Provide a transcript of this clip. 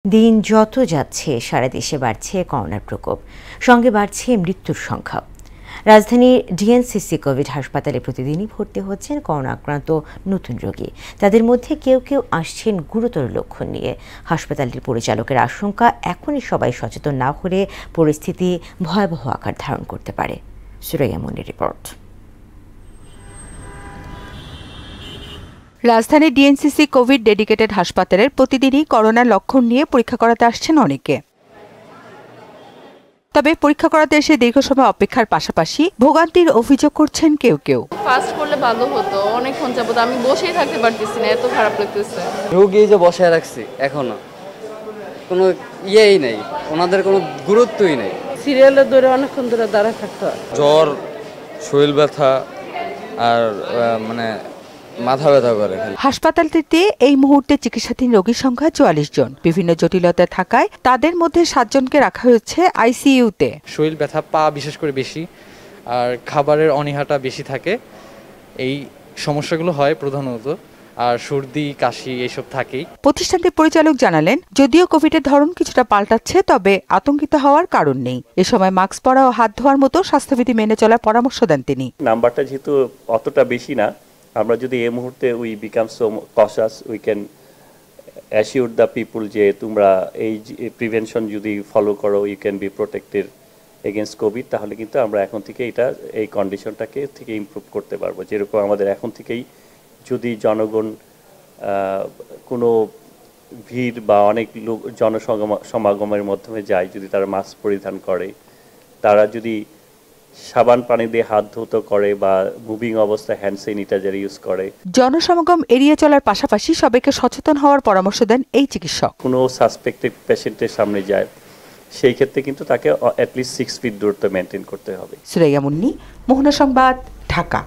দিন যত যাচ্ছে সারা দেশে বাড়ছে করোনার প্রকোপ, সঙ্গে বাড়ছে মৃত্যুর সংখ্যা। রাজধানীর ডিএনসিসি কোভিড হাসপাতালে প্রতিদিনই ভর্তি হচ্ছেন করোনা আক্রান্ত নতুন রোগী। তাদের মধ্যে কেউ কেউ আসছেন গুরুতর লক্ষণ নিয়ে। হাসপাতালটির পরিচালকের আশঙ্কা, এখনই সবাই সচেতন না হলে পরিস্থিতি ভয়াবহ আকার ধারণ করতে পারে। সুরাইয়া মনির রিপোর্ট। রাজধানীর ডিএনসিসি কোভিড ডেডিকেটেড হাসপাতালের প্রতিদিনই করোনার লক্ষণ নিয়ে পরীক্ষা করাতে আসছেন অনেকে। তবে পরীক্ষা করাতে এসে দীর্ঘ সময় অপেক্ষার পাশাপাশি ভোগান্তির অভিযোগ করছেন কেউ কেউ। ফাস্ট করলে ভালো হতো, অনেকক্ষণ যাবত আমি বসেই থাকতে পারতেছি না, এত খারাপ লাগতেছে। রোগী যে বসায় রাখছি এখনো কোনো ইয়েই নেই, ওনাদের কোনো গুরুত্বই নেই। সিরিয়ালে ধরে অনেকক্ষণ ধরে দাঁড়া থাকতে হয়। জ্বর, শরীর ব্যথা আর মাথা ব্যথা করে। হাসপাতালটিতে এই মুহূর্তে চিকিৎসাধীন রোগীর সংখ্যা ৪৪ জন। বিভিন্ন জটিলতা থাকায় তাদের মধ্যে ৭ জনকে রাখা হয়েছে আইসিইউতে। শরীর ব্যথা, পা বিশেষ করে বেশি, আর খাবারের অনীহাটা বেশি থাকে, এই সমস্যাগুলো হয় প্রধানত। আর সর্দি, কাশি এইসব থাকেই। প্রতিষ্ঠানটির পরিচালক জানালেন, যদিও কোভিডের ধরন কিছুটা পাল্টাচ্ছে, তবে আতঙ্কিত হওয়ার কারণ নেই। এ সময় মাস্ক পরা ও হাত ধোয়ার মতো স্বাস্থ্যবিধি মেনে চলার পরামর্শ দেন তিনি। নাম্বারটা যেহেতু অতটা বেশি না, আমরা যদি এই মুহূর্তে we become so conscious, we can assure the people যে তোমরা এই প্রিভেনশন যদি ফলো করো, you can be protected against Covid. তাহলে কিন্তু আমরা এখন থেকে এই কন্ডিশনটাকে থেকে ইমপ্রুভ করতে পারবো। যেরকম আমাদের এখন থেকেই যদি জনগণ কোনো ভিড় বা অনেক লোক জনসমাগমের মাধ্যমে যায়, যদি তারা মাস্ক পরিধান করে, তারা যদি সাবান পানি দিয়ে হাত ধুতো করে বা মুভিং অবস্থায় হ্যান্ড স্যানিটাইজার ইউজ করে। জনসমাগম এড়িয়ে চলার পাশাপাশি সবাইকে সচেতন হওয়ার পরামর্শ দেন এই চিকিৎসক। কোনো সাসপেক্টেড পেশেন্টের সামনে যায়, সেই ক্ষেত্রে কিন্তু তাকে অ্যাটলিস্ট 6 ফিট দূরত্ব মেনটেন করতে হবে। সুরাইয়া মুন্নি, মোহনা সংবাদ, ঢাকা।